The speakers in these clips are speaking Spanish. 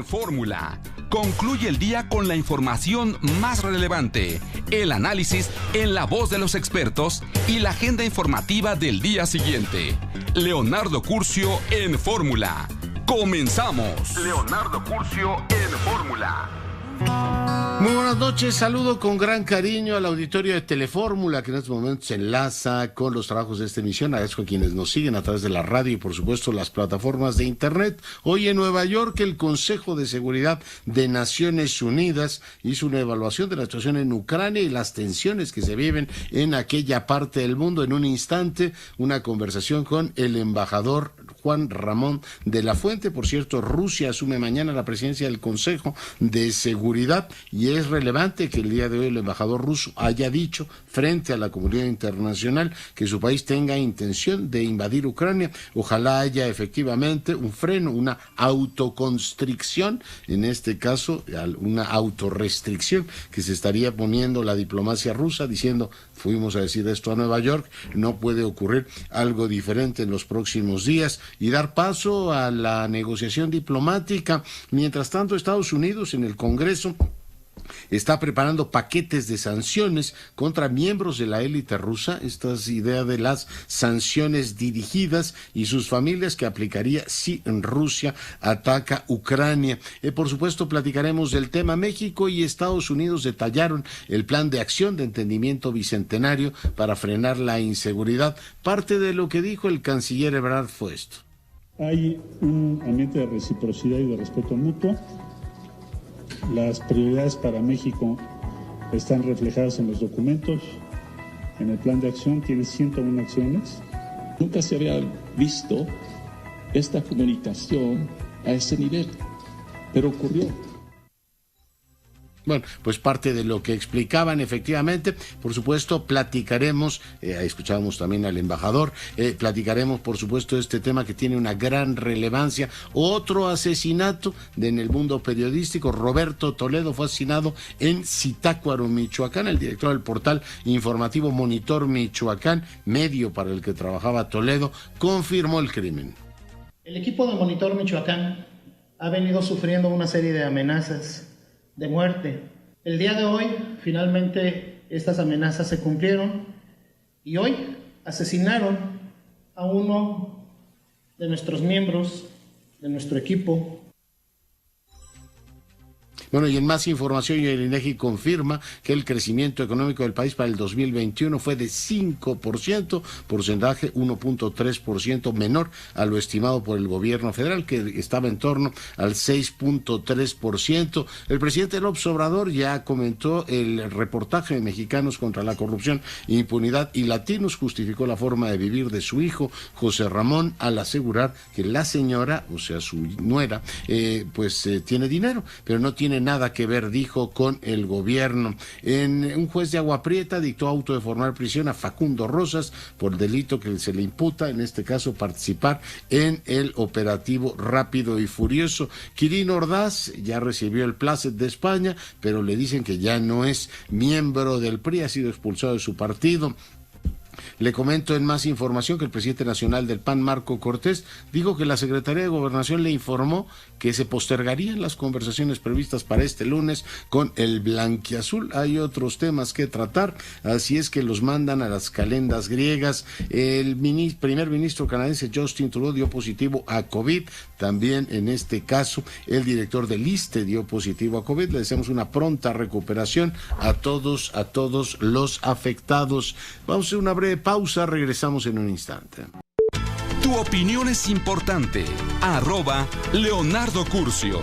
en Fórmula. Concluye el día con la información más relevante, el análisis en la voz de los expertos y la agenda informativa del día siguiente. Leonardo Curcio en Fórmula. ¡Comenzamos! Leonardo Curcio en Fórmula. Muy buenas noches, saludo con gran cariño al auditorio de Telefórmula que en estos momentos se enlaza con los trabajos de esta emisión. Agradezco a quienes nos siguen a través de la radio y por supuesto las plataformas de internet. Hoy en Nueva York el Consejo de Seguridad de Naciones Unidas hizo una evaluación de la situación en Ucrania y las tensiones que se viven en aquella parte del mundo. En un instante, una conversación con el embajador Juan Ramón de la Fuente. Por cierto, Rusia asume mañana la presidencia del Consejo de Seguridad y es relevante que el día de hoy el embajador ruso haya dicho frente a la comunidad internacional que su país tenga intención de invadir Ucrania. Ojalá haya efectivamente un freno, una autoconstricción, en este caso una autorrestricción que se estaría poniendo la diplomacia rusa diciendo: fuimos a decir esto a Nueva York, no puede ocurrir algo diferente en los próximos días, y dar paso a la negociación diplomática. Mientras tanto, Estados Unidos en el Congreso está preparando paquetes de sanciones contra miembros de la élite rusa. Esta es idea de las sanciones dirigidas y sus familias que aplicaría si Rusia ataca Ucrania. Por supuesto, platicaremos del tema. México y Estados Unidos detallaron el plan de acción de entendimiento bicentenario para frenar la inseguridad. Parte de lo que dijo el canciller Ebrard fue esto. Hay un ambiente de reciprocidad y de respeto mutuo. Las prioridades para México están reflejadas en los documentos. En el plan de acción tiene 101 acciones. Nunca se había visto esta comunicación a ese nivel, pero ocurrió. Bueno, pues parte de lo que explicaban efectivamente. Por supuesto, platicaremos, escuchábamos también al embajador, platicaremos por supuesto de este tema que tiene una gran relevancia. Otro asesinato en el mundo periodístico. Roberto Toledo fue asesinado en Zitácuaro, Michoacán. El director del portal informativo Monitor Michoacán, medio para el que trabajaba Toledo, confirmó el crimen. El equipo de Monitor Michoacán ha venido sufriendo una serie de amenazas de muerte. El día de hoy, finalmente, estas amenazas se cumplieron y hoy asesinaron a uno de nuestros miembros, de nuestro equipo. Bueno, y en más información, el INEGI confirma que el crecimiento económico del país para el 2021 fue de 5%, porcentaje 1.3% menor a lo estimado por el gobierno federal, que estaba en torno al 6.3%. El presidente López Obrador ya comentó el reportaje de Mexicanos contra la Corrupción, Impunidad y Latinos, justificó la forma de vivir de su hijo, José Ramón, al asegurar que la señora, o sea, su nuera, tiene dinero, pero no tiene nada que ver, dijo, con el gobierno. Un juez de Agua Prieta dictó auto de formal prisión a Facundo Rosas por el delito que se le imputa, en este caso participar en el operativo Rápido y Furioso. Quirino Ordaz ya recibió el plácet de España, pero le dicen que ya no es miembro del PRI, ha sido expulsado de su partido. Le comento en más información que el presidente nacional del PAN, Marco Cortés, dijo que la Secretaría de Gobernación le informó que se postergarían las conversaciones previstas para este lunes con el blanquiazul. Hay otros temas que tratar, así es que los mandan a las calendas griegas. El primer ministro canadiense Justin Trudeau dio positivo a COVID. También en este caso el director del ISSSTE dio positivo a COVID. Le deseamos una pronta recuperación a todos los afectados. Vamos a hacer una breve pausa, regresamos en un instante. Tu opinión es importante. @Leonardo Curcio.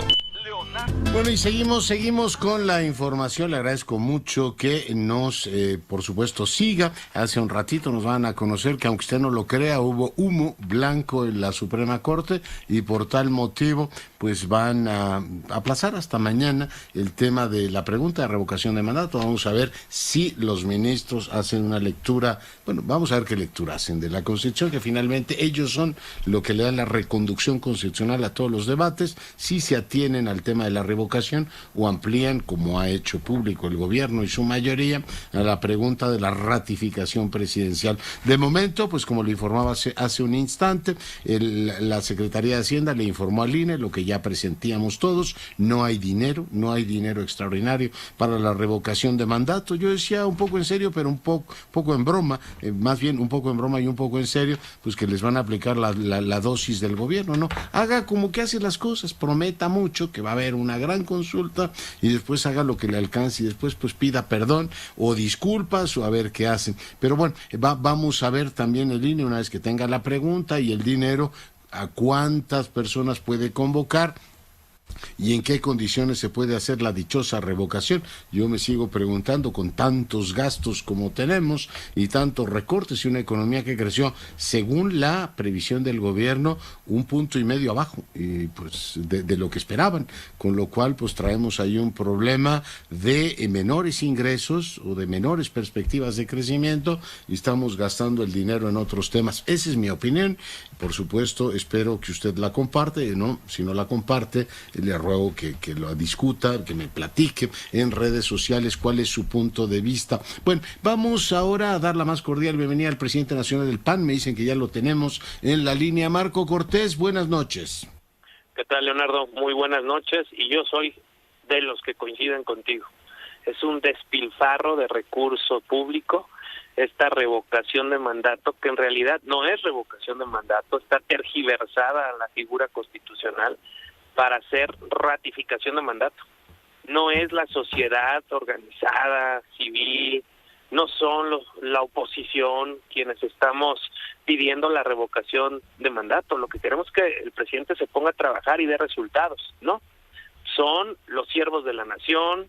Bueno, y seguimos con la información. Le agradezco mucho que nos, por supuesto, siga. Hace un ratito nos van a conocer que, aunque usted no lo crea, hubo humo blanco en la Suprema Corte y por tal motivo, pues van a aplazar hasta mañana el tema de la pregunta de revocación de mandato. Vamos a ver si los ministros hacen una lectura, bueno, vamos a ver qué lectura hacen de la Constitución, que finalmente ellos son lo que le dan la reconducción constitucional a todos los debates, si se atienen al tema de la revocación o amplían, como ha hecho público el gobierno y su mayoría, a la pregunta de la ratificación presidencial. De momento, pues como lo informaba hace un instante, la Secretaría de Hacienda le informó al INE lo que ya presentíamos todos: no hay dinero extraordinario para la revocación de mandato. Yo decía un poco en serio, pero un poco en broma, más bien un poco en broma y un poco en serio, pues que les van a aplicar la dosis del gobierno, ¿no? Haga como que hace las cosas, prometa mucho que va a haber una gran consulta y después haga lo que le alcance y después pues pida perdón o disculpas o a ver qué hacen. Pero bueno, vamos a ver también el INE, una vez que tenga la pregunta y el dinero, a cuántas personas puede convocar y en qué condiciones se puede hacer la dichosa revocación. Yo me sigo preguntando, con tantos gastos como tenemos y tantos recortes y una economía que creció, según la previsión del gobierno, 1,5 puntos abajo, y pues de lo que esperaban, con lo cual pues traemos ahí un problema de menores ingresos o de menores perspectivas de crecimiento y estamos gastando el dinero en otros temas. Esa es mi opinión. Por supuesto, espero que usted la comparte, ¿no? Si no la comparte, le ruego que lo discuta, que me platique en redes sociales cuál es su punto de vista. Bueno, vamos ahora a dar la más cordial bienvenida al presidente nacional del PAN. Me dicen que ya lo tenemos en la línea. Marco Cortés, buenas noches. ¿Qué tal, Leonardo? Muy buenas noches, y yo soy de los que coinciden contigo. Es un despilfarro de recurso público esta revocación de mandato, que en realidad no es revocación de mandato, está tergiversada la figura constitucional para hacer ratificación de mandato. No es la sociedad organizada, civil, no son la oposición quienes estamos pidiendo la revocación de mandato. Lo que queremos es que el presidente se ponga a trabajar y dé resultados, ¿no? Son los siervos de la nación,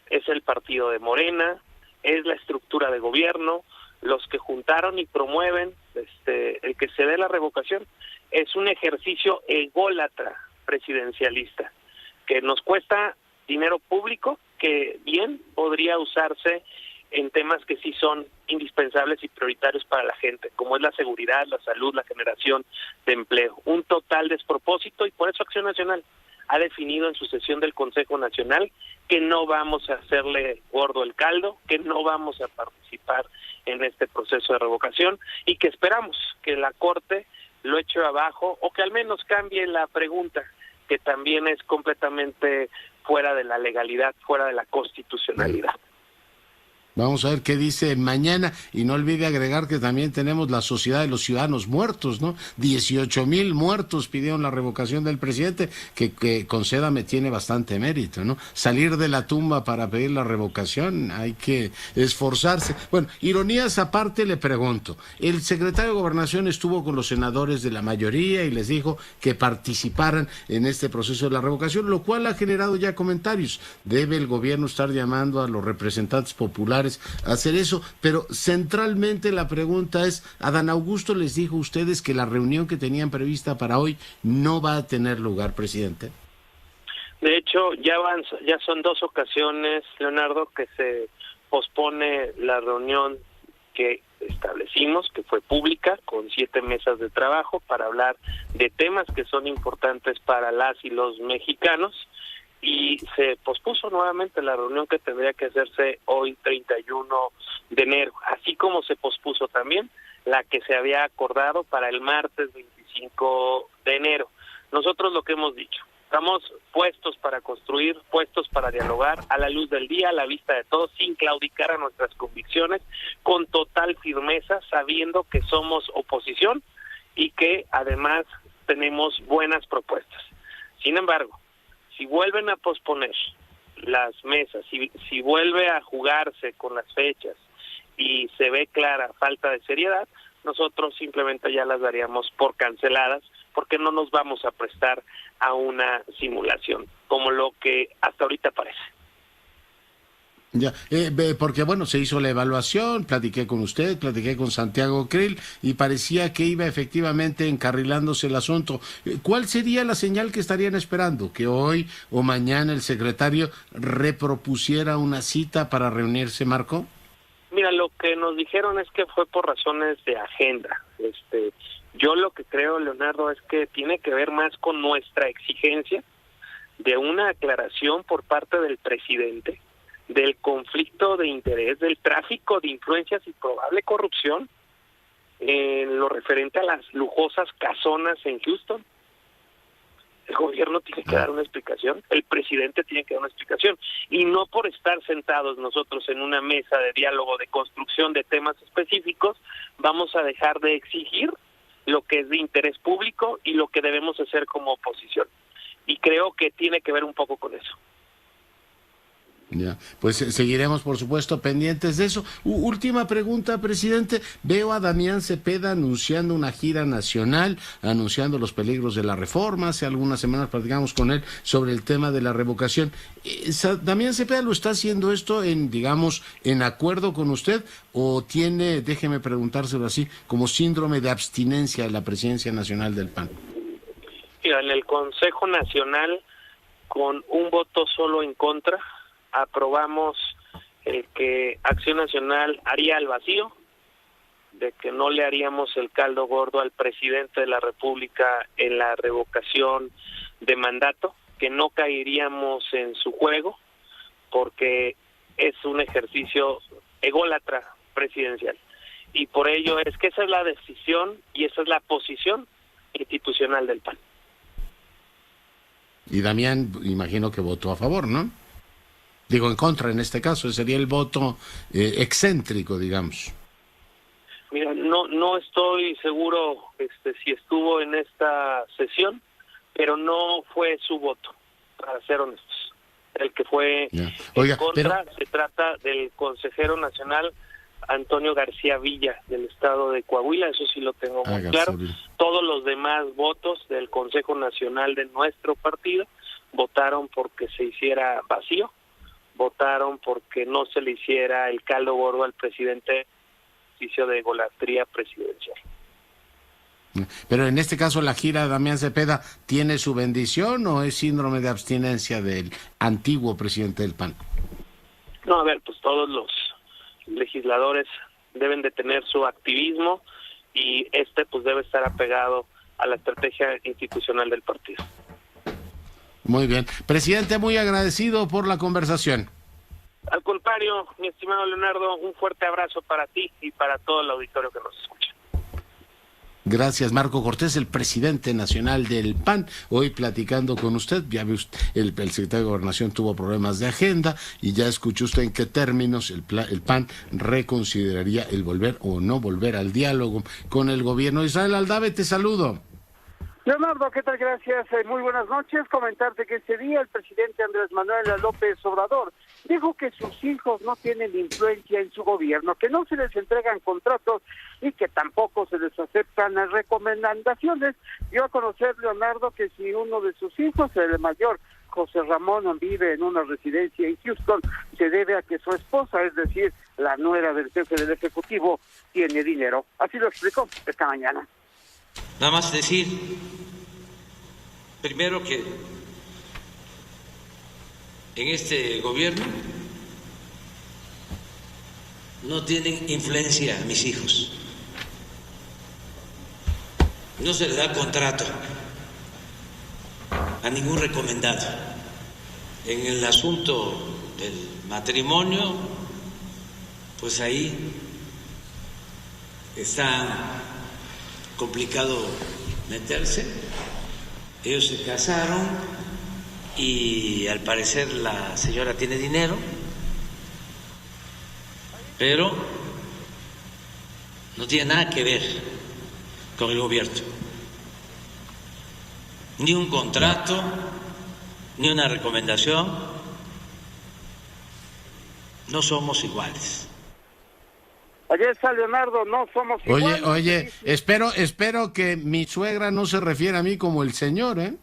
es el partido de Morena, es la estructura de gobierno, los que juntaron y promueven el que se dé la revocación. Es un ejercicio ególatra presidencialista que nos cuesta dinero público que bien podría usarse en temas que sí son indispensables y prioritarios para la gente, como es la seguridad, la salud, la generación de empleo. Un total despropósito, y por eso Acción Nacional ha definido en su sesión del Consejo Nacional que no vamos a hacerle gordo el caldo, que no vamos a participar en este proceso de revocación y que esperamos que la Corte lo eche abajo o que al menos cambie la pregunta, que también es completamente fuera de la legalidad, fuera de la constitucionalidad. Vamos a ver qué dice mañana, y no olvide agregar que también tenemos la Sociedad de los Ciudadanos Muertos, ¿no? 18,000 muertos pidieron la revocación del presidente, que concédame, tiene bastante mérito, ¿no? Salir de la tumba para pedir la revocación, hay que esforzarse. Bueno, ironías aparte, le pregunto, el secretario de Gobernación estuvo con los senadores de la mayoría y les dijo que participaran en este proceso de la revocación, lo cual ha generado ya comentarios. ¿Debe el gobierno estar llamando a los representantes populares hacer eso? Pero centralmente la pregunta es: Adán Augusto les dijo a ustedes que la reunión que tenían prevista para hoy no va a tener lugar, presidente. De hecho, ya son 2 ocasiones, Leonardo, que se pospone la reunión que establecimos, que fue pública, con 7 mesas de trabajo para hablar de temas que son importantes para las y los mexicanos. Y se pospuso nuevamente la reunión que tendría que hacerse hoy, 31 de enero, así como se pospuso también la que se había acordado para el martes 25 de enero. Nosotros lo que hemos dicho, estamos puestos para construir, puestos para dialogar a la luz del día, a la vista de todos, sin claudicar a nuestras convicciones, con total firmeza, sabiendo que somos oposición y que además tenemos buenas propuestas. Sin embargo, si vuelven a posponer las mesas, si vuelve a jugarse con las fechas y se ve clara falta de seriedad, nosotros simplemente ya las daríamos por canceladas, porque no nos vamos a prestar a una simulación, como lo que hasta ahorita parece. Ya, porque bueno, se hizo la evaluación, platiqué con usted, platiqué con Santiago Krill y parecía que iba efectivamente encarrilándose el asunto. ¿Cuál sería la señal que estarían esperando? ¿Que hoy o mañana el secretario repropusiera una cita para reunirse, Marco? Mira, lo que nos dijeron es que fue por razones de agenda. Yo lo que creo, Leonardo, es que tiene que ver más con nuestra exigencia de una aclaración por parte del presidente del conflicto de interés, del tráfico de influencias y probable corrupción en lo referente a las lujosas casonas en Houston. El gobierno tiene que dar una explicación, el presidente tiene que dar una explicación, y no por estar sentados nosotros en una mesa de diálogo, de construcción de temas específicos, vamos a dejar de exigir lo que es de interés público y lo que debemos hacer como oposición. Y creo que tiene que ver un poco con eso. Ya, pues seguiremos, por supuesto, pendientes de eso. Última pregunta, presidente. Veo a Damián Cepeda anunciando una gira nacional, anunciando los peligros de la reforma. Hace algunas semanas platicamos con él sobre el tema de la revocación. ¿Damián Cepeda lo está haciendo esto en acuerdo con usted o tiene, déjeme preguntárselo así, como síndrome de abstinencia de la presidencia nacional del PAN? Mira, en el Consejo Nacional, con un voto solo en contra, aprobamos el que Acción Nacional haría el vacío, de que no le haríamos el caldo gordo al presidente de la República en la revocación de mandato, que no caeríamos en su juego, porque es un ejercicio ególatra presidencial. Y por ello es que esa es la decisión y esa es la posición institucional del PAN. Y Damián, imagino que votó a favor, ¿no? Digo, en contra en este caso, sería el voto excéntrico, digamos. Mira, no estoy seguro si estuvo en esta sesión, pero no fue su voto, para ser honestos. El que fue en contra se trata del consejero nacional Antonio García Villa, del estado de Coahuila, eso sí lo tengo muy claro. Todos los demás votos del Consejo Nacional de nuestro partido votaron porque se hiciera vacío, votaron porque no se le hiciera el caldo gordo al presidente, ejercicio de egolatría presidencial. Pero en este caso la gira de Damián Cepeda, ¿tiene su bendición o es síndrome de abstinencia del antiguo presidente del PAN? No, a ver, pues todos los legisladores deben de tener su activismo y pues debe estar apegado a la estrategia institucional del partido. Muy bien. Presidente, muy agradecido por la conversación. Al contrario, mi estimado Leonardo, un fuerte abrazo para ti y para todo el auditorio que nos escucha. Gracias, Marco Cortés, el presidente nacional del PAN, hoy platicando con usted. Ya ve usted, el secretario de Gobernación tuvo problemas de agenda y ya escuchó usted en qué términos el PAN reconsideraría el volver o no volver al diálogo con el gobierno. Israel Aldave, te saludo. Leonardo, ¿qué tal? Gracias. Muy buenas noches. Comentarte que este día el presidente Andrés Manuel López Obrador dijo que sus hijos no tienen influencia en su gobierno, que no se les entregan contratos y que tampoco se les aceptan las recomendaciones. Dio a conocer, Leonardo, que si uno de sus hijos, el mayor, José Ramón, vive en una residencia en Houston, se debe a que su esposa, es decir, la nuera del jefe del Ejecutivo, tiene dinero. Así lo explicó esta mañana. Nada más decir, primero que en este gobierno no tienen influencia mis hijos. No se les da contrato a ningún recomendado. En el asunto del matrimonio, pues ahí está complicado meterse. Ellos se casaron y al parecer la señora tiene dinero, pero no tiene nada que ver con el gobierno. Ni un contrato, ni una recomendación. No somos iguales. Allí está, Leonardo, no somos iguales. Oye, espero que mi suegra no se refiere a mí como el señor, ¿eh?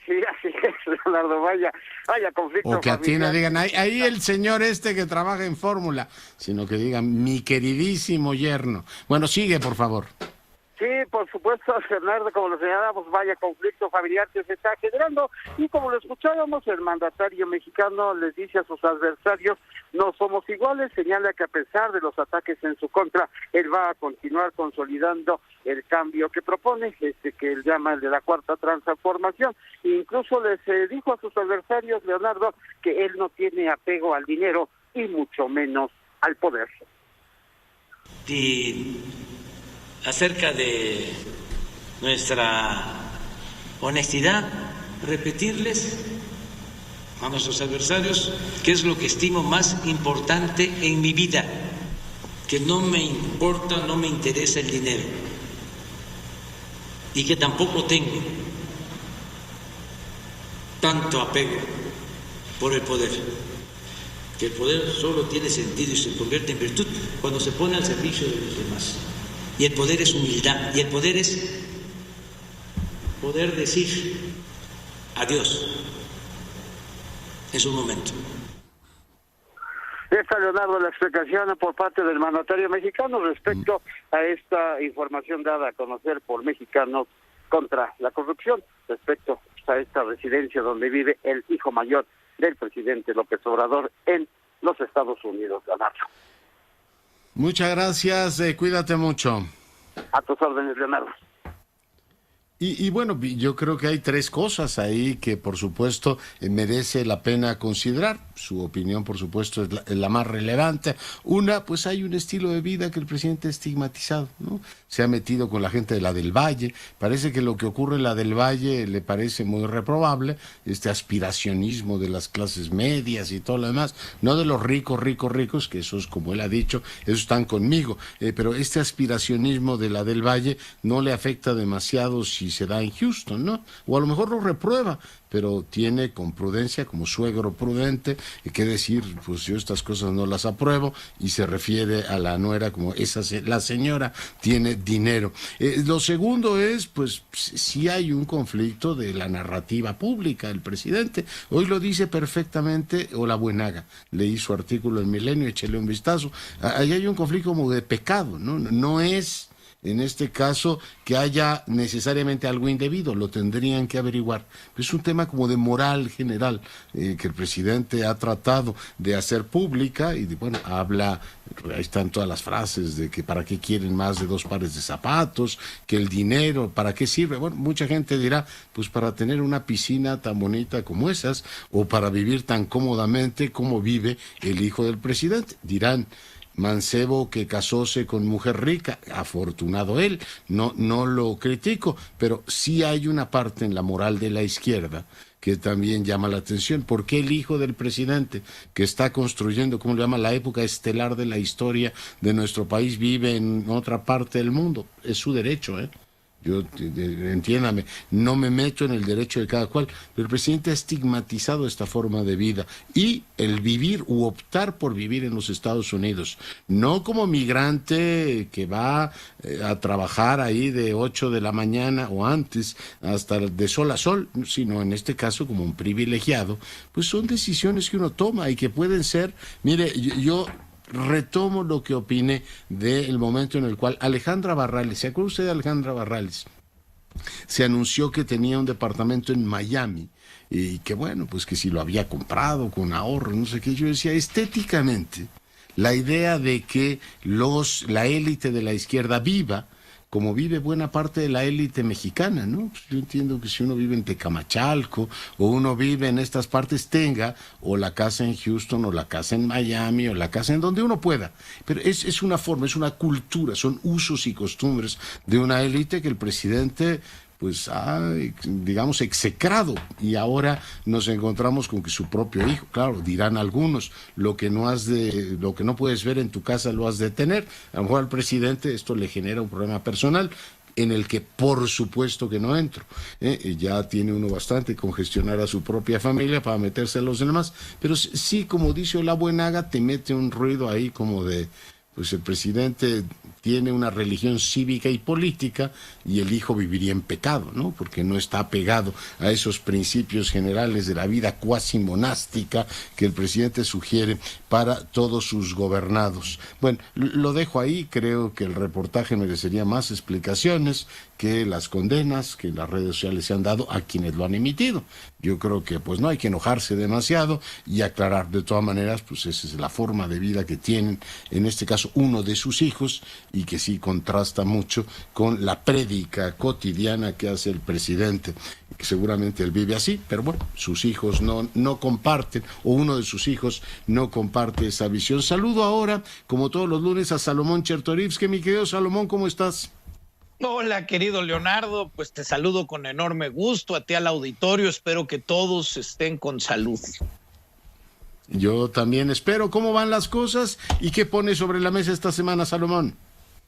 Sí, así es, Leonardo, vaya conflicto. O que a ti no digan, ahí el señor que trabaja en Fórmula, sino que digan, mi queridísimo yerno. Bueno, sigue, por favor. Sí, por supuesto, Leonardo, como lo señalábamos, vaya conflicto familiar que se está generando, y como lo escuchábamos, el mandatario mexicano les dice a sus adversarios, no somos iguales, señala que a pesar de los ataques en su contra, él va a continuar consolidando el cambio que propone, que él llama el de la cuarta transformación. E incluso les dijo a sus adversarios, Leonardo, que él no tiene apego al dinero y mucho menos al poder. Y acerca de nuestra honestidad, repetirles a nuestros adversarios qué es lo que estimo más importante en mi vida, que no me importa, no me interesa el dinero y que tampoco tengo tanto apego por el poder, que el poder solo tiene sentido y se convierte en virtud cuando se pone al servicio de los demás. Y el poder es humildad, y el poder es poder decir adiós en su momento. Esta, Leonardo, la explicación por parte del mandatario mexicano respecto a esta información dada a conocer por Mexicanos contra la corrupción, respecto a esta residencia donde vive el hijo mayor del presidente López Obrador en los Estados Unidos, Leonardo. Muchas gracias, cuídate mucho. A tus órdenes, Leonardo. Y bueno, yo creo que hay tres cosas ahí que por supuesto merece la pena considerar. Su opinión por supuesto es la más relevante. Una, pues hay un estilo de vida que el presidente ha estigmatizado, ¿no? Se ha metido con la gente de la del Valle. Parece que lo que ocurre en la del Valle le parece muy reprobable, este aspiracionismo de las clases medias y todo lo demás, no de los ricos, que esos, como él ha dicho, esos están conmigo, pero este aspiracionismo de la del Valle no le afecta demasiado si se da en Houston, ¿no? O a lo mejor lo reprueba, pero tiene con prudencia, como suegro prudente, que decir, pues yo estas cosas no las apruebo, y se refiere a la nuera como la señora tiene dinero. Lo segundo es, pues, si hay un conflicto de la narrativa pública del presidente. Hoy lo dice perfectamente Ola Buenaga, leí su artículo en Milenio, échele un vistazo. Ahí hay un conflicto como de pecado, ¿no? No es en este caso que haya necesariamente algo indebido, lo tendrían que averiguar. Es un tema como de moral general que el presidente ha tratado de hacer pública y bueno, habla, ahí están todas las frases de que para qué quieren más de 2 pares de zapatos, que el dinero, ¿para qué sirve? Bueno, mucha gente dirá, pues para tener una piscina tan bonita como esas o para vivir tan cómodamente como vive el hijo del presidente. Dirán, mancebo que casóse con mujer rica, afortunado él, no lo critico, pero sí hay una parte en la moral de la izquierda que también llama la atención. ¿Por qué el hijo del presidente, que está construyendo, ¿cómo le llama?, la época estelar de la historia de nuestro país, vive en otra parte del mundo? Es su derecho, Yo, entiéndame, no me meto en el derecho de cada cual, pero el presidente ha estigmatizado esta forma de vida y el vivir u optar por vivir en los Estados Unidos, no como migrante que va a trabajar ahí de 8 de la mañana o antes hasta de sol a sol, sino en este caso como un privilegiado. Pues son decisiones que uno toma y que pueden ser, mire, yo retomo lo que opiné del momento en el cual Alejandra Barrales, ¿se acuerda usted de Alejandra Barrales? Se anunció que tenía un departamento en Miami y que bueno, pues que si lo había comprado con ahorro, no sé qué. Yo decía, estéticamente, la idea de que la élite de la izquierda viva como vive buena parte de la élite mexicana, ¿no? Pues yo entiendo que si uno vive en Tecamachalco o uno vive en estas partes, tenga o la casa en Houston o la casa en Miami o la casa en donde uno pueda. Pero es una forma, es una cultura, son usos y costumbres de una élite que el presidente pues ha, digamos, execrado, y ahora nos encontramos con que su propio hijo, claro, dirán algunos, lo que no puedes ver en tu casa lo has de tener. A lo mejor al presidente esto le genera un problema personal en el que por supuesto que no entro, ya tiene uno bastante con gestionar a su propia familia para meterse a los demás, pero sí, como dice Ola Buenaga, te mete un ruido ahí como de pues el presidente tiene una religión cívica y política y el hijo viviría en pecado, ¿no? Porque no está apegado a esos principios generales de la vida cuasi monástica que el presidente sugiere para todos sus gobernados. Bueno, lo dejo ahí, creo que el reportaje merecería más explicaciones que las condenas que las redes sociales se han dado a quienes lo han emitido. Yo creo que pues no hay que enojarse demasiado y aclarar. De todas maneras, pues esa es la forma de vida que tienen, en este caso, uno de sus hijos, y que sí contrasta mucho con la prédica cotidiana que hace el presidente, que seguramente él vive así, pero bueno, sus hijos no comparten, o uno de sus hijos no comparte esa visión. Saludo ahora, como todos los lunes, a Salomón Chertorivsky. Mi querido Salomón, ¿cómo estás? Hola, querido Leonardo, pues te saludo con enorme gusto, a ti al auditorio, espero que todos estén con salud. Yo también espero. ¿Cómo van las cosas y qué pone sobre la mesa esta semana, Salomón?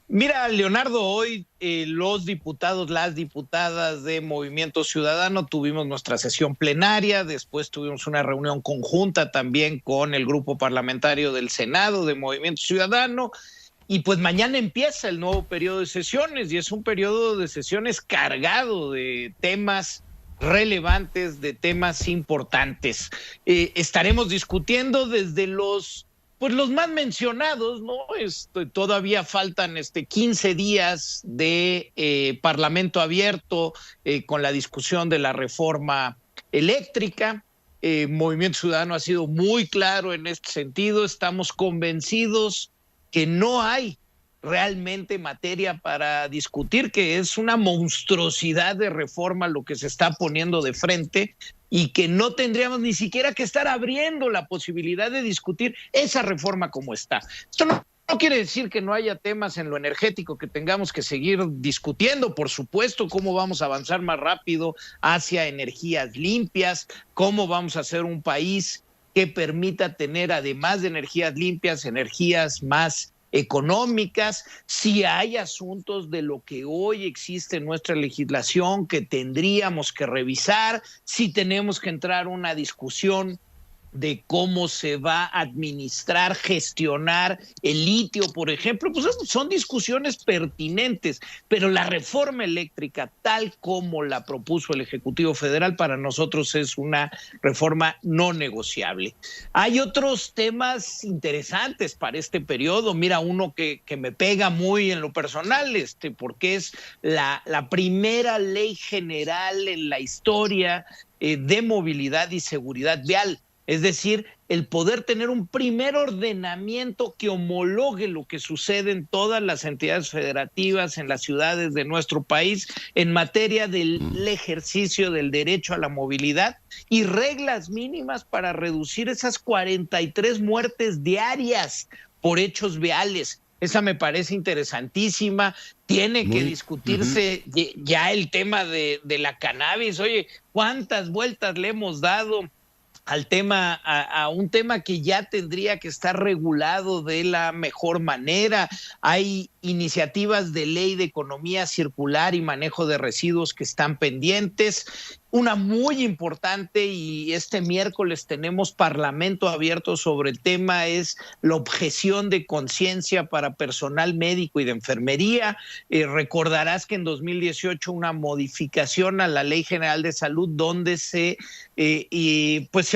Mira, Leonardo, hoy los diputados, las diputadas de Movimiento Ciudadano tuvimos nuestra sesión plenaria, después tuvimos una reunión conjunta también con el grupo parlamentario del Senado de Movimiento Ciudadano. Y pues mañana empieza el nuevo periodo de sesiones y es un periodo de sesiones cargado de temas relevantes, de temas importantes. Estaremos discutiendo desde los más mencionados, ¿no? Todavía faltan 15 días de Parlamento abierto con la discusión de la reforma eléctrica. Movimiento Ciudadano ha sido muy claro en este sentido. Estamos convencidos que no hay realmente materia para discutir, que es una monstruosidad de reforma lo que se está poniendo de frente y que no tendríamos ni siquiera que estar abriendo la posibilidad de discutir esa reforma como está. Esto no quiere decir que no haya temas en lo energético que tengamos que seguir discutiendo, por supuesto, cómo vamos a avanzar más rápido hacia energías limpias, cómo vamos a hacer un país que permita tener, además de energías limpias, energías más económicas. Si hay asuntos de lo que hoy existe en nuestra legislación que tendríamos que revisar, si tenemos que entrar a una discusión de cómo se va a administrar, gestionar el litio, por ejemplo, pues son discusiones pertinentes, pero la reforma eléctrica, tal como la propuso el Ejecutivo Federal, para nosotros es una reforma no negociable. Hay otros temas interesantes para este periodo. Mira, uno que me pega muy en lo personal, porque es la primera ley general en la historia de movilidad y seguridad vial. Es decir, el poder tener un primer ordenamiento que homologue lo que sucede en todas las entidades federativas, en las ciudades de nuestro país, en materia del ejercicio del derecho a la movilidad y reglas mínimas para reducir esas 43 muertes diarias por hechos viales. Esa me parece interesantísima. Tiene que discutirse ya el tema de la cannabis. Oye, ¿cuántas vueltas le hemos dado al tema, a un tema que ya tendría que estar regulado de la mejor manera? Hay iniciativas de ley de economía circular y manejo de residuos que están pendientes. Una muy importante, y este miércoles tenemos Parlamento abierto sobre el tema, es la objeción de conciencia para personal médico y de enfermería. Recordarás que en 2018 una modificación a la Ley General de Salud donde se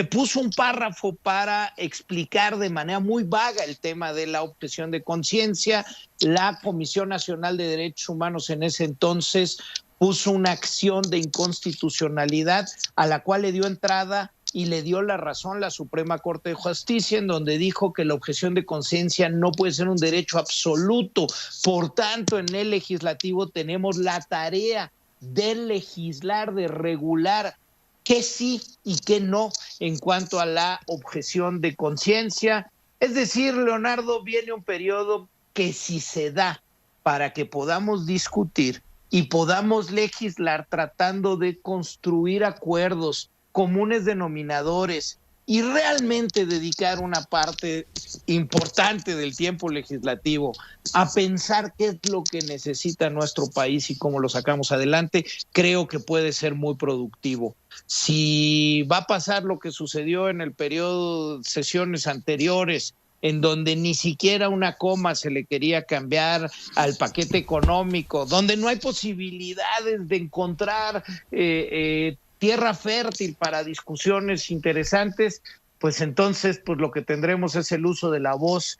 puso un párrafo para explicar de manera muy vaga el tema de la objeción de conciencia. La Comisión Nacional de Derechos Humanos en ese entonces puso una acción de inconstitucionalidad a la cual le dio entrada y le dio la razón la Suprema Corte de Justicia, en donde dijo que la objeción de conciencia no puede ser un derecho absoluto. Por tanto, en el legislativo tenemos la tarea de legislar, de regular qué sí y qué no en cuanto a la objeción de conciencia. Es decir, Leonardo, viene un periodo que si se da para que podamos discutir y podamos legislar tratando de construir acuerdos, comunes denominadores y realmente dedicar una parte importante del tiempo legislativo a pensar qué es lo que necesita nuestro país y cómo lo sacamos adelante, creo que puede ser muy productivo. Si va a pasar lo que sucedió en el periodo de sesiones anteriores, en donde ni siquiera una coma se le quería cambiar al paquete económico, donde no hay posibilidades de encontrar tierra fértil para discusiones interesantes, pues entonces pues lo que tendremos es el uso de la voz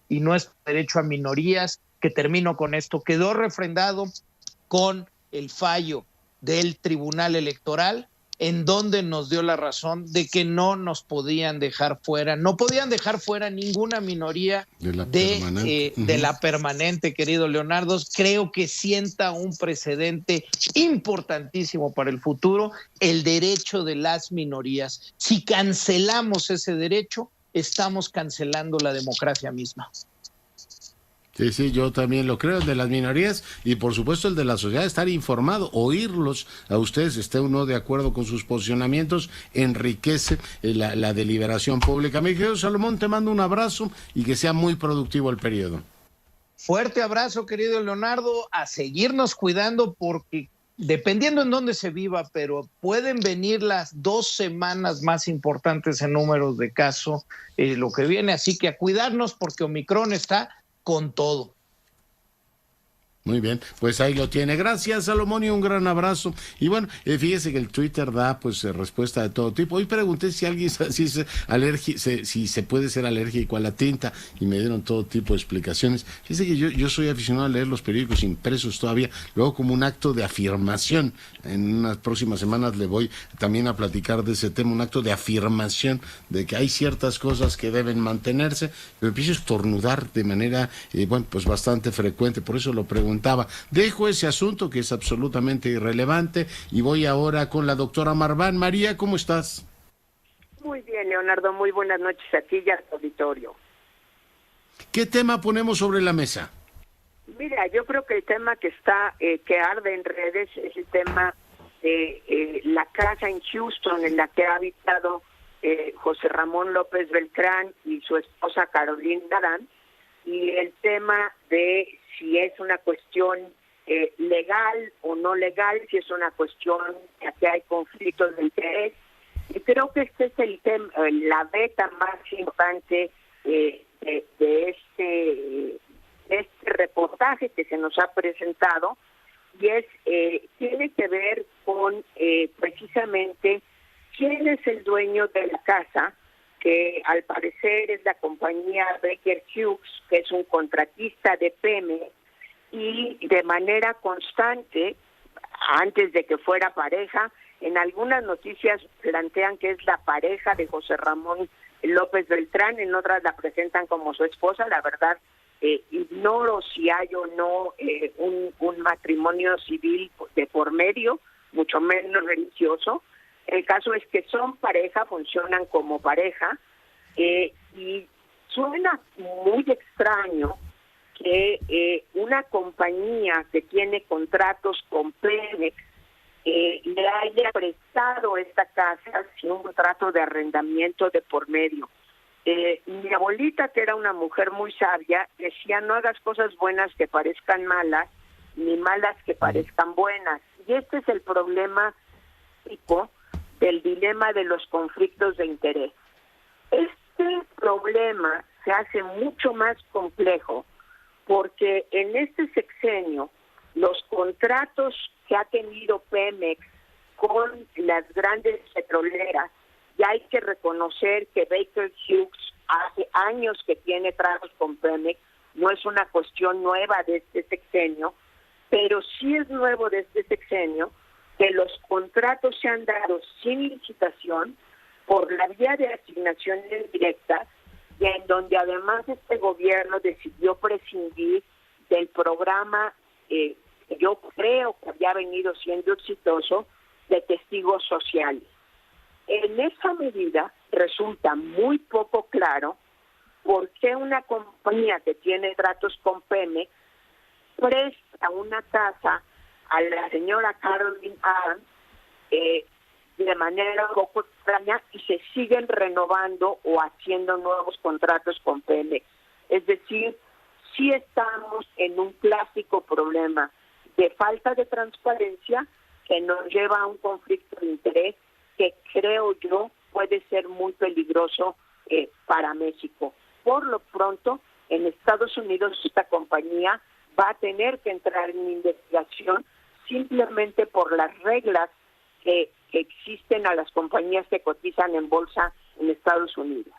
y nuestro derecho a minorías, que termino con esto, quedó refrendado con el fallo del Tribunal Electoral, en donde nos dio la razón de que no nos podían dejar fuera, no podían dejar fuera ninguna minoría de la permanente, querido Leonardo. Creo que sienta un precedente importantísimo para el futuro, el derecho de las minorías. Si cancelamos ese derecho, estamos cancelando la democracia misma. Sí, yo también lo creo, el de las minorías y por supuesto el de la sociedad, estar informado, oírlos a ustedes, esté uno de acuerdo con sus posicionamientos, enriquece la deliberación pública. Mi querido Salomón, te mando un abrazo y que sea muy productivo el periodo. Fuerte abrazo, querido Leonardo, a seguirnos cuidando porque dependiendo en dónde se viva, pero pueden venir las 2 semanas más importantes en números de casos, lo que viene, así que a cuidarnos porque Omicron está con todo. Muy bien, pues ahí lo tiene. Gracias, Salomón, y un gran abrazo. Y bueno, fíjese que el Twitter da pues respuesta de todo tipo. Hoy pregunté si alguien si se puede ser alérgico a la tinta y me dieron todo tipo de explicaciones. Fíjese que yo soy aficionado a leer los periódicos impresos todavía, luego como un acto de afirmación. En unas próximas semanas le voy también a platicar de ese tema, un acto de afirmación de que hay ciertas cosas que deben mantenerse. Me empiezo a estornudar de manera, pues bastante frecuente, por eso lo pregunté. Dejo ese asunto que es absolutamente irrelevante y voy ahora con la doctora Marván. María, ¿cómo estás? Muy bien, Leonardo, muy buenas noches a ti y a tu auditorio. ¿Qué tema ponemos sobre la mesa? Mira, yo creo que el tema que que arde en redes es el tema de la casa en Houston en la que ha habitado José Ramón López Beltrán y su esposa Carolina Darán, y el tema de si es una cuestión legal o no legal, si es una cuestión que hay conflictos de interés. Y creo que este es el tema, la beta más importante de este reportaje que se nos ha presentado, y tiene que ver con precisamente quién es el dueño de la casa, que al parecer es la compañía Baker Hughes, que es un contratista de Pemex, y de manera constante, antes de que fuera pareja, en algunas noticias plantean que es la pareja de José Ramón López Beltrán, en otras la presentan como su esposa. La verdad, ignoro si hay o no un matrimonio civil de por medio, mucho menos religioso. El caso es que son pareja, funcionan como pareja, y suena muy extraño que una compañía que tiene contratos con Pemex le haya prestado esta casa sin un contrato de arrendamiento de por medio. Mi abuelita, que era una mujer muy sabia, decía: no hagas cosas buenas que parezcan malas, ni malas que parezcan buenas. Y este es el problema tipo del dilema de los conflictos de interés. Este problema se hace mucho más complejo porque en este sexenio los contratos que ha tenido Pemex con las grandes petroleras, y hay que reconocer que Baker Hughes hace años que tiene tratos con Pemex, no es una cuestión nueva de este sexenio, pero sí es nuevo de este sexenio que los contratos se han dado sin licitación por la vía de asignaciones directas, y en donde además este gobierno decidió prescindir del programa que yo creo que había venido siendo exitoso de testigos sociales. En esa medida resulta muy poco claro por qué una compañía que tiene tratos con Pemex presta una casa a la señora Carolina Darán de manera un poco extraña, y se siguen renovando o haciendo nuevos contratos con Pemex. Es decir, sí estamos en un clásico problema de falta de transparencia que nos lleva a un conflicto de interés que creo yo puede ser muy peligroso para México. por lo pronto en Estados Unidos esta compañía va a tener que entrar en investigación simplemente por las reglas que existen a las compañías que cotizan en bolsa en Estados Unidos.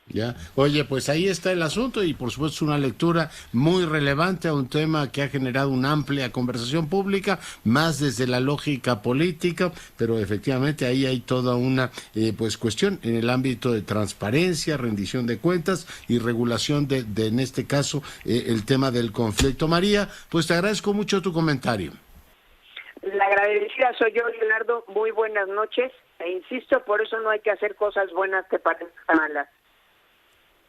Ya, oye, pues ahí está el asunto y por supuesto una lectura muy relevante a un tema que ha generado una amplia conversación pública, más desde la lógica política, pero efectivamente ahí hay toda una pues cuestión en el ámbito de transparencia, rendición de cuentas y regulación de en este caso el tema del conflicto. María, pues te agradezco mucho tu comentario. La agradecida soy yo, Leonardo. Muy buenas noches. E insisto, por eso no hay que hacer cosas buenas que parezcan malas.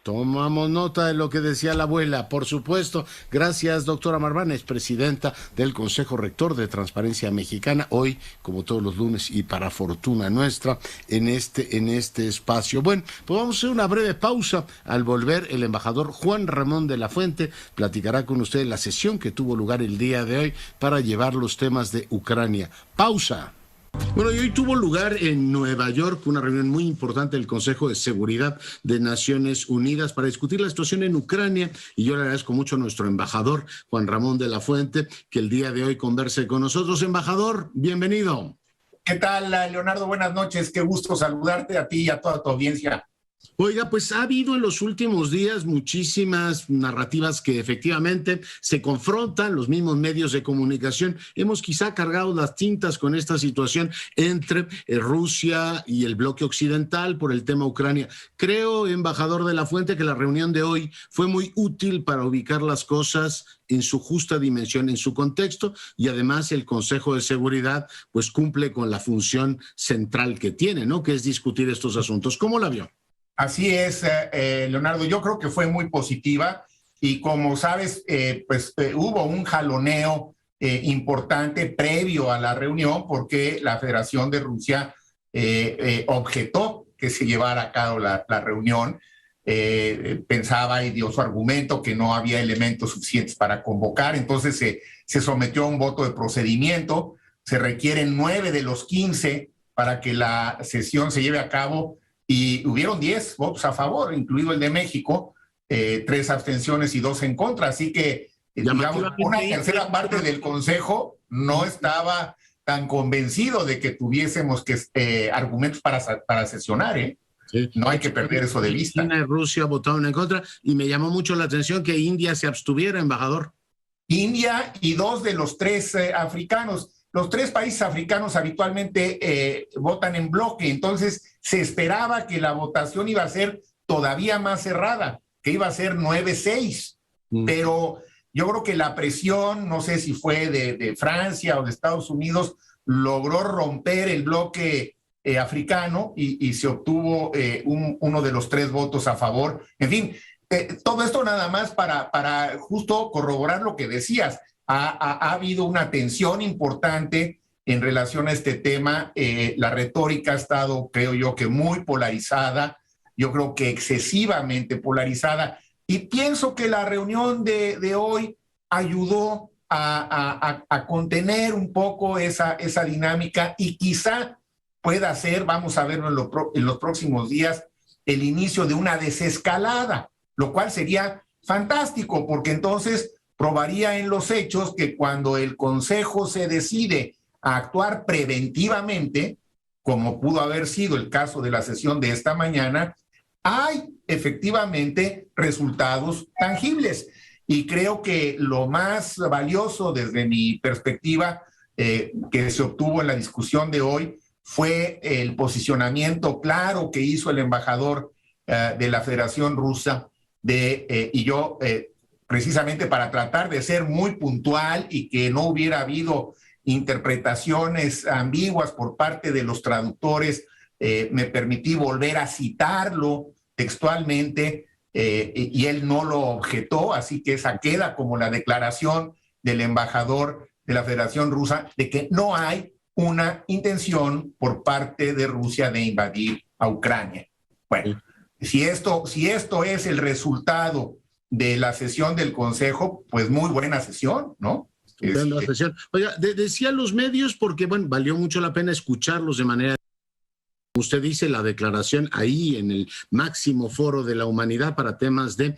Tomamos nota de lo que decía la abuela, por supuesto. Gracias, doctora Marván, es presidenta del Consejo Rector de Transparencia Mexicana, hoy, como todos los lunes, y para fortuna nuestra, en este espacio. Bueno, pues vamos a hacer una breve pausa. Al volver, el embajador Juan Ramón de la Fuente platicará con ustedes la sesión que tuvo lugar el día de hoy para llevar los temas de Ucrania. Pausa. Bueno, y hoy tuvo lugar en Nueva York una reunión muy importante del Consejo de Seguridad de Naciones Unidas para discutir la situación en Ucrania, y yo le agradezco mucho a nuestro embajador Juan Ramón de la Fuente que el día de hoy converse con nosotros. Embajador, bienvenido. ¿Qué tal, Leonardo? Buenas noches, qué gusto saludarte a ti y a toda tu audiencia. Oiga, pues ha habido en los últimos días muchísimas narrativas que efectivamente se confrontan, los mismos medios de comunicación. Hemos quizá cargado las tintas con esta situación entre Rusia y el bloque occidental por el tema Ucrania. Creo, embajador de la Fuente, que la reunión de hoy fue muy útil para ubicar las cosas en su justa dimensión, en su contexto, y además el Consejo de Seguridad pues cumple con la función central que tiene, ¿no? Que es discutir estos asuntos. ¿Cómo la vio? Así es, Leonardo, yo creo que fue muy positiva y como sabes, hubo un jaloneo importante previo a la reunión porque la Federación de Rusia objetó que se llevara a cabo la reunión, pensaba y dio su argumento que no había elementos suficientes para convocar, entonces se sometió a un voto de procedimiento, se requieren 9 de los 15 para que la sesión se lleve a cabo. Y hubieron 10 votos a favor, incluido el de México, 3 abstenciones y 2 en contra. Así que, digamos, una tercera parte del Consejo no estaba tan convencido de que tuviésemos argumentos para sesionar, ¿eh? Sí. No hay que perder eso de vista. China y Rusia votaron en contra y me llamó mucho la atención que India se abstuviera, embajador. India y 2 de los 3 africanos. Los 3 países africanos habitualmente votan en bloque, entonces se esperaba que la votación iba a ser todavía más cerrada, que iba a ser 9-6, pero yo creo que la presión, no sé si fue de Francia o de Estados Unidos, logró romper el bloque africano y se obtuvo uno de los 3 votos a favor. En fin, todo esto nada más para justo corroborar lo que decías. Ha habido una tensión importante en relación a este tema. La retórica ha estado, creo yo, que muy polarizada, yo creo que excesivamente polarizada, y pienso que la reunión de hoy ayudó a contener un poco esa dinámica y quizá pueda ser, vamos a verlo en los próximos días, el inicio de una desescalada, lo cual sería fantástico, porque entonces probaría en los hechos que cuando el Consejo se decide a actuar preventivamente, como pudo haber sido el caso de la sesión de esta mañana, hay efectivamente resultados tangibles. Y creo que lo más valioso desde mi perspectiva que se obtuvo en la discusión de hoy fue el posicionamiento claro que hizo el embajador de la Federación Rusa precisamente para tratar de ser muy puntual y que no hubiera habido interpretaciones ambiguas por parte de los traductores, me permití volver a citarlo textualmente y él no lo objetó, así que esa queda como la declaración del embajador de la Federación Rusa de que no hay una intención por parte de Rusia de invadir a Ucrania. Bueno, si esto es el resultado de la sesión del Consejo, pues muy buena sesión, ¿no? Oiga, decían los medios porque, bueno, valió mucho la pena escucharlos de manera Usted dice la declaración ahí en el máximo foro de la humanidad para temas de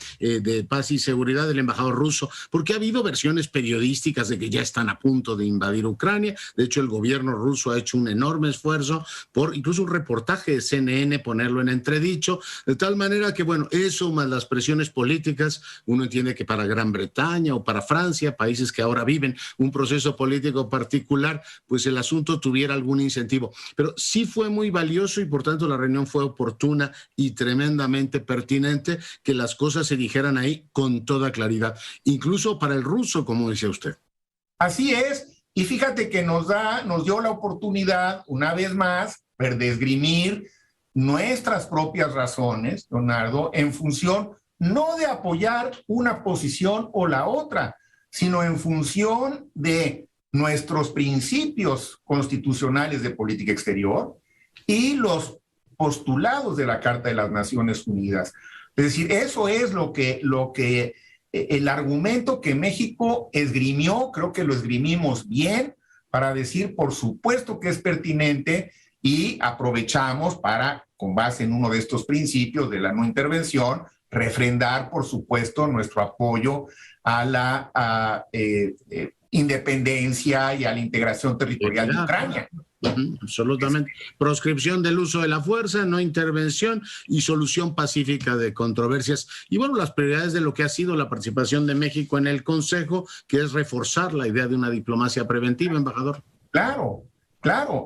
paz y seguridad del embajador ruso, porque ha habido versiones periodísticas de que ya están a punto de invadir Ucrania. De hecho, el gobierno ruso ha hecho un enorme esfuerzo por incluso un reportaje de CNN ponerlo en entredicho, de tal manera que, bueno, eso más las presiones políticas, uno entiende que para Gran Bretaña o para Francia, países que ahora viven un proceso político particular, pues el asunto tuviera algún incentivo. Pero sí fue muy valioso y por tanto la reunión fue oportuna y tremendamente pertinente que las cosas se dijeran ahí con toda claridad, incluso para el ruso, como decía usted. Así es, y fíjate que nos dio la oportunidad una vez más de esgrimir nuestras propias razones, Leonardo, en función no de apoyar una posición o la otra, sino en función de nuestros principios constitucionales de política exterior y los postulados de la Carta de las Naciones Unidas. Es decir, eso es lo que el argumento que México esgrimió, creo que lo esgrimimos bien, para decir, por supuesto que es pertinente, y aprovechamos para, con base en uno de estos principios de la no intervención, refrendar, por supuesto, nuestro apoyo a la independencia y a la integración territorial de Ucrania. Absolutamente. Proscripción del uso de la fuerza, no intervención y solución pacífica de controversias. Y bueno, las prioridades de lo que ha sido la participación de México en el Consejo, que es reforzar la idea de una diplomacia preventiva, embajador. Claro.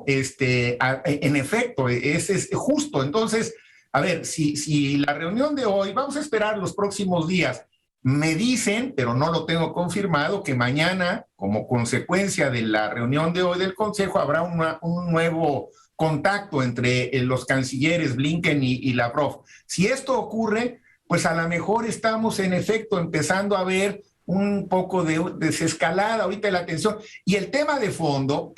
En efecto, es justo. Entonces, a ver, si la reunión de hoy, vamos a esperar los próximos días. Me dicen, pero no lo tengo confirmado, que mañana, como consecuencia de la reunión de hoy del Consejo, habrá un nuevo contacto entre los cancilleres Blinken y Lavrov. Si esto ocurre, pues a lo mejor estamos en efecto empezando a ver un poco de desescalada ahorita de la tensión. Y el tema de fondo,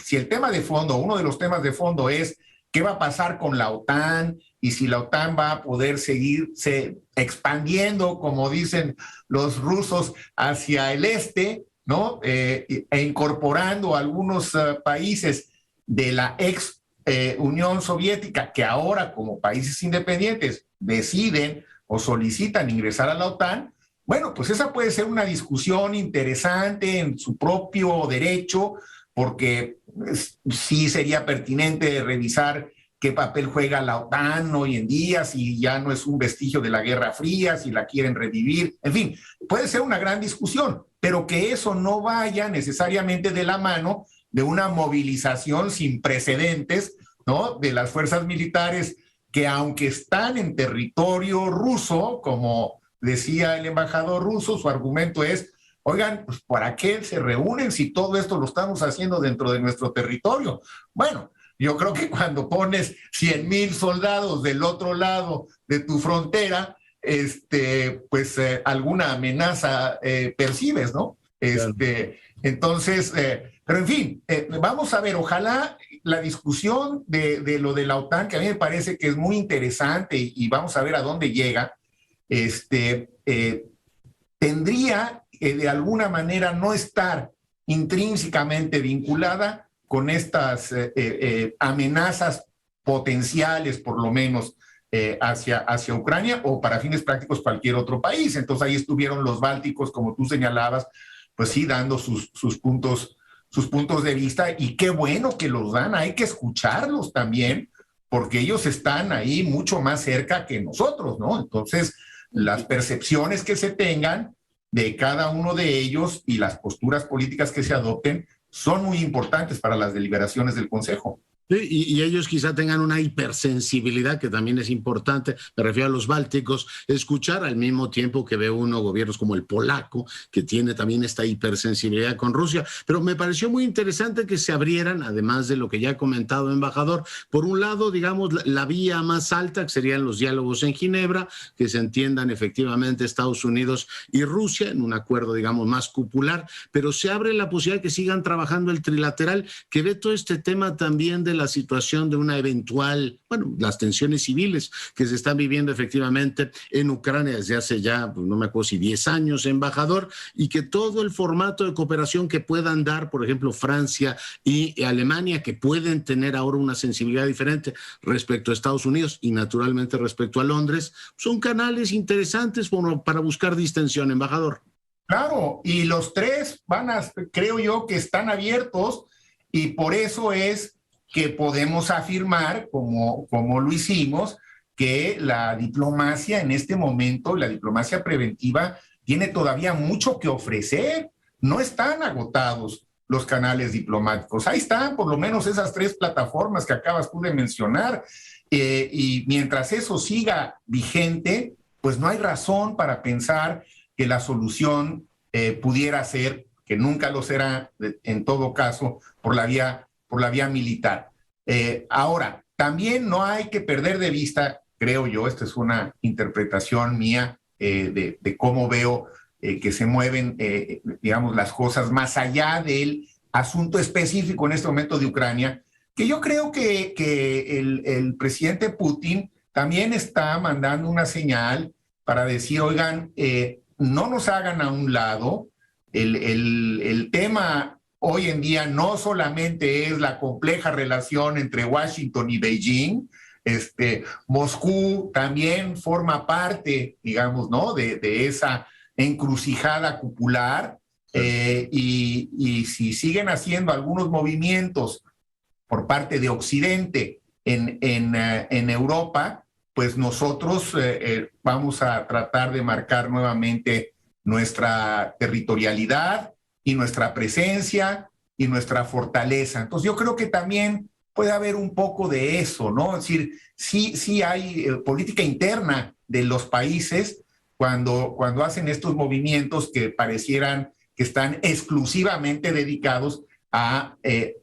uno de los temas de fondo es qué va a pasar con la OTAN y si la OTAN va a poder seguirse expandiendo, como dicen los rusos, hacia el este, ¿no? E incorporando algunos países de la ex Unión Soviética que ahora como países independientes deciden o solicitan ingresar a la OTAN. Bueno, pues esa puede ser una discusión interesante en su propio derecho, porque sí sería pertinente revisar qué papel juega la OTAN hoy en día, si ya no es un vestigio de la Guerra Fría, si la quieren revivir, en fin, puede ser una gran discusión, pero que eso no vaya necesariamente de la mano de una movilización sin precedentes, ¿no?, de las fuerzas militares que, aunque están en territorio ruso, como decía el embajador ruso, su argumento es, oigan, pues ¿para qué se reúnen si todo esto lo estamos haciendo dentro de nuestro territorio? Bueno, yo creo que cuando pones 100,000 soldados del otro lado de tu frontera, pues alguna amenaza percibes, ¿no? Claro. Entonces, pero en fin, vamos a ver, ojalá la discusión de lo de la OTAN, que a mí me parece que es muy interesante y vamos a ver a dónde llega, tendría que de alguna manera no estar intrínsecamente vinculada con estas amenazas potenciales, por lo menos, hacia Ucrania o para fines prácticos cualquier otro país. Entonces ahí estuvieron los bálticos, como tú señalabas, pues sí, dando sus puntos de vista, y qué bueno que los dan, hay que escucharlos también, porque ellos están ahí mucho más cerca que nosotros, ¿no? Entonces, las percepciones que se tengan de cada uno de ellos y las posturas políticas que se adopten son muy importantes para las deliberaciones del Consejo. Sí, y ellos quizá tengan una hipersensibilidad que también es importante, me refiero a los bálticos, escuchar al mismo tiempo que ve uno gobiernos como el polaco, que tiene también esta hipersensibilidad con Rusia. Pero me pareció muy interesante que se abrieran, además de lo que ya ha comentado, embajador, por un lado, digamos, la vía más alta, que serían los diálogos en Ginebra, que se entiendan efectivamente Estados Unidos y Rusia en un acuerdo, digamos, más cupular, pero se abre la posibilidad de que sigan trabajando el trilateral, que ve todo este tema también de de la situación de una eventual, las tensiones civiles que se están viviendo efectivamente en Ucrania desde hace ya, no me acuerdo si 10 años, embajador, y que todo el formato de cooperación que puedan dar, por ejemplo, Francia y Alemania, que pueden tener ahora una sensibilidad diferente respecto a Estados Unidos y naturalmente respecto a Londres, son canales interesantes para buscar distensión, embajador. Claro, y los tres creo yo que están abiertos, y por eso es que podemos afirmar, como lo hicimos, que la diplomacia en este momento, la diplomacia preventiva, tiene todavía mucho que ofrecer. No están agotados los canales diplomáticos. Ahí están por lo menos esas tres plataformas que acabas tú de mencionar, y mientras eso siga vigente, pues no hay razón para pensar que la solución pudiera ser, que nunca lo será en todo caso, por la vía militar. Ahora, también no hay que perder de vista, creo yo, esta es una interpretación mía de cómo veo que se mueven, digamos, las cosas más allá del asunto específico en este momento de Ucrania, que yo creo que el presidente Putin también está mandando una señal para decir, oigan, no nos hagan a un lado. El tema hoy en día no solamente es la compleja relación entre Washington y Beijing. Moscú también forma parte, digamos, ¿no?, de esa encrucijada cupular, y si siguen haciendo algunos movimientos por parte de Occidente en Europa, pues nosotros vamos a tratar de marcar nuevamente nuestra territorialidad y nuestra presencia y nuestra fortaleza. Entonces yo creo que también puede haber un poco de eso, ¿no? Es decir, sí hay política interna de los países cuando hacen estos movimientos que parecieran que están exclusivamente dedicados a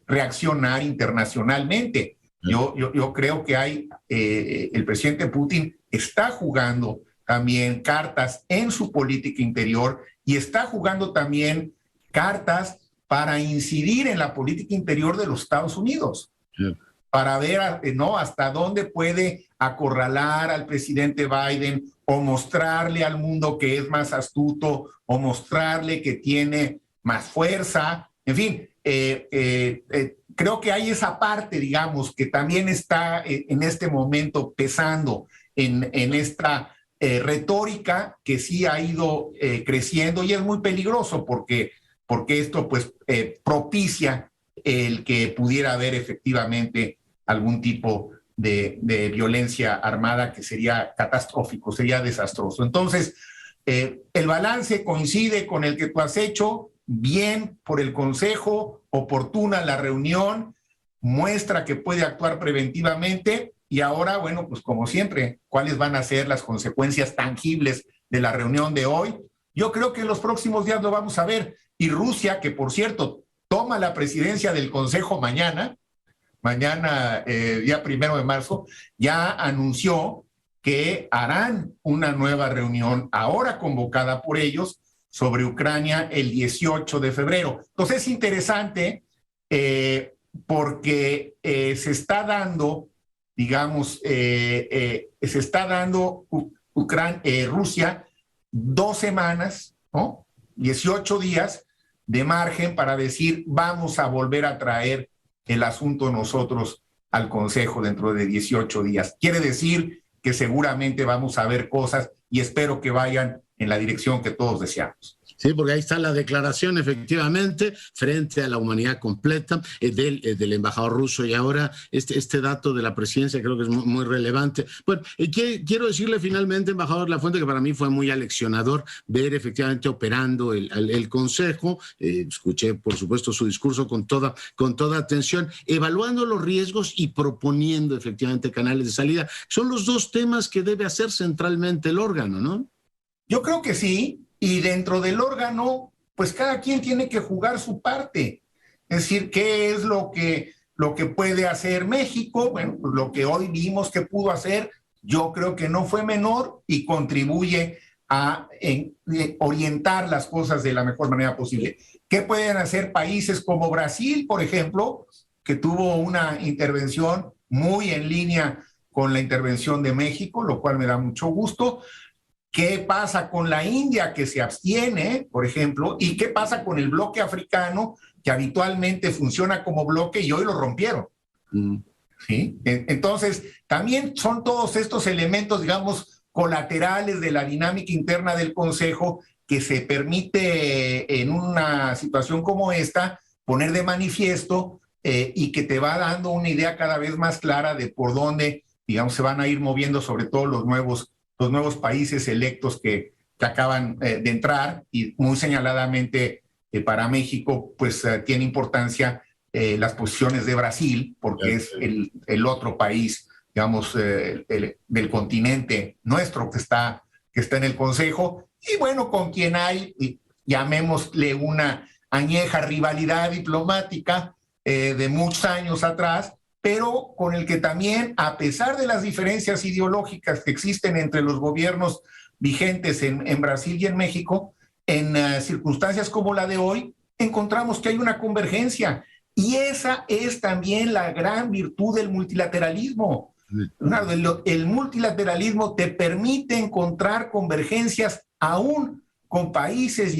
reaccionar internacionalmente. Yo creo que el presidente Putin está jugando también cartas en su política interior, y está jugando también cartas para incidir en la política interior de los Estados Unidos, para ver hasta dónde puede acorralar al presidente Biden, o mostrarle al mundo que es más astuto, o mostrarle que tiene más fuerza. En fin, creo que hay esa parte, digamos, que también está en este momento pesando en esta retórica que sí ha ido creciendo, y es muy peligroso porque esto pues propicia el que pudiera haber efectivamente algún tipo de violencia armada, que sería catastrófico, sería desastroso. Entonces, el balance coincide con el que tú has hecho. Bien por el Consejo, oportuna la reunión, muestra que puede actuar preventivamente, y ahora, bueno, pues como siempre, ¿cuáles van a ser las consecuencias tangibles de la reunión de hoy? Yo creo que en los próximos días lo vamos a ver. Y Rusia, que por cierto toma la presidencia del Consejo mañana, día 1 de marzo, ya anunció que harán una nueva reunión, ahora convocada por ellos, sobre Ucrania el 18 de febrero. Entonces es interesante porque se está dando, digamos, Rusia 2 semanas, ¿no?, 18 días de margen para decir, vamos a volver a traer el asunto nosotros al Consejo dentro de 18 días. Quiere decir que seguramente vamos a ver cosas, y espero que vayan en la dirección que todos deseamos. Sí, porque ahí está la declaración, efectivamente, frente a la humanidad completa del embajador ruso. Y ahora este dato de la presidencia creo que es muy, muy relevante. Bueno, quiero decirle finalmente, embajador Lafuente, que para mí fue muy aleccionador ver efectivamente operando el Consejo. Escuché, por supuesto, su discurso con toda atención, evaluando los riesgos y proponiendo efectivamente canales de salida. Son los dos temas que debe hacer centralmente el órgano, ¿no? Yo creo que sí. Y dentro del órgano, pues cada quien tiene que jugar su parte. Es decir, ¿qué es lo que puede hacer México? Bueno, pues lo que hoy vimos que pudo hacer, yo creo que no fue menor, y contribuye a orientar las cosas de la mejor manera posible. ¿Qué pueden hacer países como Brasil, por ejemplo, que tuvo una intervención muy en línea con la intervención de México, lo cual me da mucho gusto. ¿Qué pasa con la India, que se abstiene, por ejemplo? ¿Y qué pasa con el bloque africano, que habitualmente funciona como bloque y hoy lo rompieron? ¿Sí? Entonces, también son todos estos elementos, digamos, colaterales de la dinámica interna del Consejo, que se permite en una situación como esta poner de manifiesto y que te va dando una idea cada vez más clara de por dónde, digamos, se van a ir moviendo, sobre todo los nuevos países electos que acaban de entrar, y muy señaladamente para México, pues tiene importancia las posiciones de Brasil, porque es el otro país, digamos, del continente nuestro que está en el Consejo, y bueno, con quien hay, llamémosle una añeja rivalidad diplomática de muchos años atrás, pero con el que también, a pesar de las diferencias ideológicas que existen entre los gobiernos vigentes en Brasil y en México, en circunstancias como la de hoy, encontramos que hay una convergencia. Y esa es también la gran virtud del multilateralismo. El multilateralismo te permite encontrar convergencias aún con países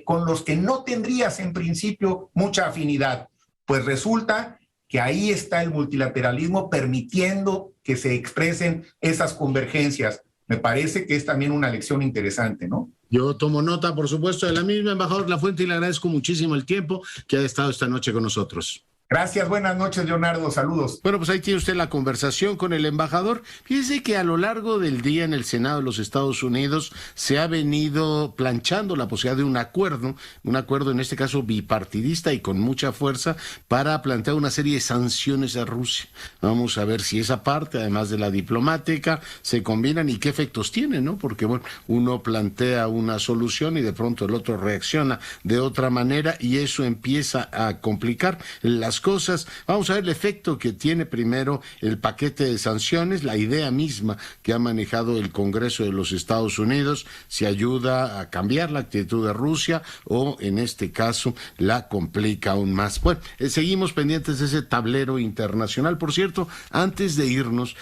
con los que no tendrías en principio mucha afinidad. Pues resulta que ahí está el multilateralismo permitiendo que se expresen esas convergencias. Me parece que es también una lección interesante, ¿no? Yo tomo nota, por supuesto, de la misma, embajador Lafuente, y le agradezco muchísimo el tiempo que ha estado esta noche con nosotros. Gracias, buenas noches, Leonardo, saludos. Bueno, pues ahí tiene usted la conversación con el embajador. Fíjese que a lo largo del día en el Senado de los Estados Unidos se ha venido planchando la posibilidad de un acuerdo en este caso bipartidista y con mucha fuerza, para plantear una serie de sanciones a Rusia. Vamos a ver si esa parte, además de la diplomática, se combinan y qué efectos tienen, ¿no? Porque, bueno, uno plantea una solución y de pronto el otro reacciona de otra manera y eso empieza a complicar las cosas. Vamos a ver el efecto que tiene primero el paquete de sanciones, la idea misma que ha manejado el Congreso de los Estados Unidos, si ayuda a cambiar la actitud de Rusia o en este caso la complica aún más. Bueno, seguimos pendientes de ese tablero internacional. Por cierto, antes de irnos,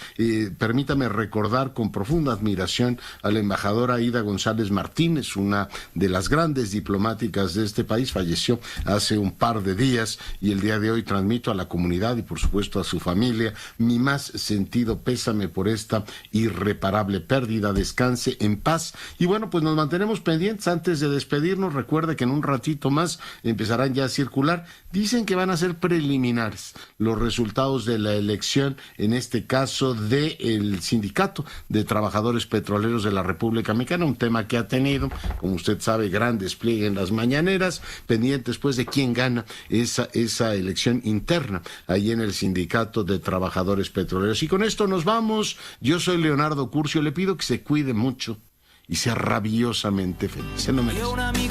permítame recordar con profunda admiración a la embajadora Aida González Martínez, una de las grandes diplomáticas de este país. Falleció hace un par de días y el día de hoy transmito a la comunidad y por supuesto a su familia mi más sentido pésame por esta irreparable pérdida. Descanse en paz. Y bueno, pues nos mantenemos pendientes. Antes de despedirnos, recuerde que en un ratito más empezarán ya a circular. Dicen que van a ser preliminares los resultados de la elección, en este caso del Sindicato de Trabajadores Petroleros de la República Mexicana, un tema que ha tenido, como usted sabe, gran despliegue en las mañaneras, pendientes pues de quién gana esa elección interna ahí en el Sindicato de Trabajadores Petroleros. Y con esto nos vamos. Yo soy Leonardo Curcio. Le pido que se cuide mucho y sea rabiosamente feliz. Se lo merece.